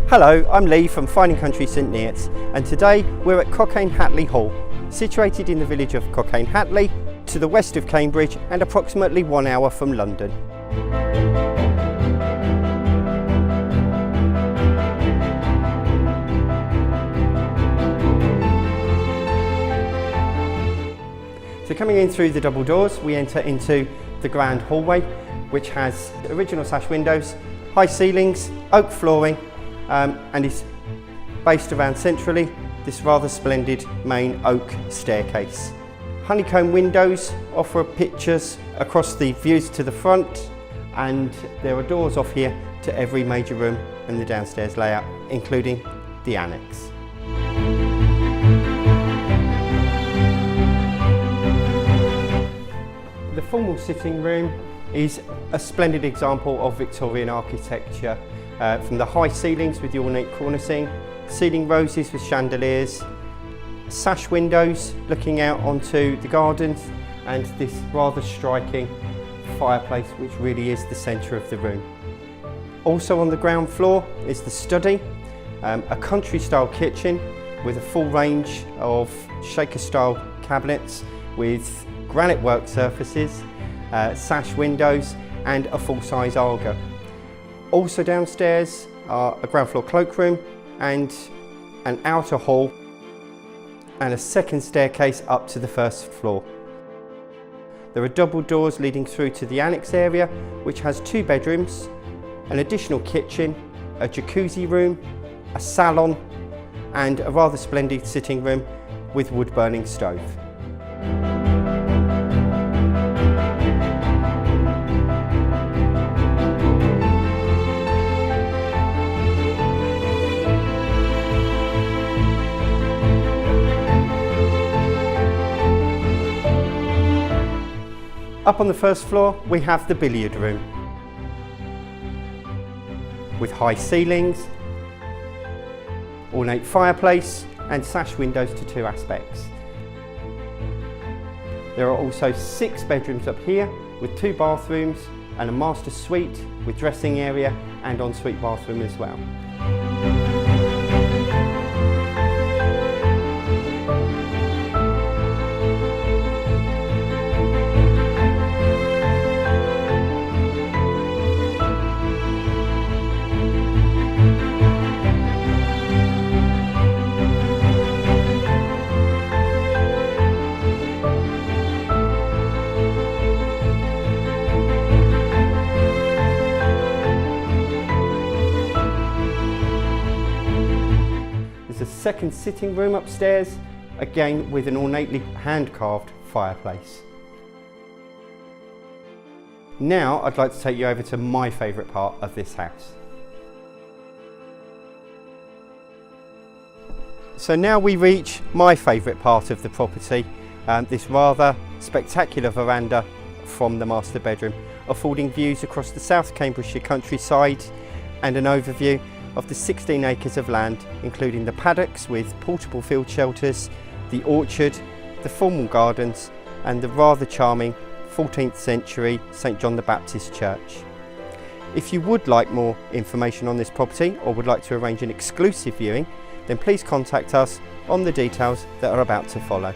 Hello, I'm Lee from Fine and Country St Neots, and today we're at Cockayne Hatley Hall, situated in the village of Cockayne Hatley, to the west of Cambridge and approximately 1 hour from London. So coming in through the double doors, we enter into the grand hallway, which has original sash windows, high ceilings, oak flooring, and is based around centrally this rather splendid main oak staircase. Honeycomb windows offer pictures across the views to the front, and there are doors off here to every major room in the downstairs layout, including the annex. The formal sitting room is a splendid example of Victorian architecture, from the high ceilings with the ornate cornicing, ceiling roses with chandeliers, sash windows looking out onto the gardens, and this rather striking fireplace which really is the centre of the room. Also on the ground floor is the study, a country style kitchen with a full range of shaker style cabinets with granite work surfaces, sash windows and a full-size Arga. Also downstairs are a ground floor cloakroom and an outer hall and a second staircase up to the first floor. There are double doors leading through to the annex area, which has 2 bedrooms, an additional kitchen, a jacuzzi room, a salon and a rather splendid sitting room with wood-burning stove. Up on the first floor we have the billiard room with high ceilings, ornate fireplace and sash windows to 2 aspects. There are also 6 bedrooms up here with 2 bathrooms and a master suite with dressing area and ensuite bathroom as well. There's a second sitting room upstairs, again with an ornately hand-carved fireplace. Now I'd like to take you over to my favourite part of this house. So now we reach my favourite part of the property, this rather spectacular veranda from the master bedroom, affording views across the South Cambridgeshire countryside and an overview of the 16 acres of land, including the paddocks with portable field shelters, the orchard, the formal gardens and the rather charming 14th century St John the Baptist Church. If you would like more information on this property or would like to arrange an exclusive viewing, then please contact us on the details that are about to follow.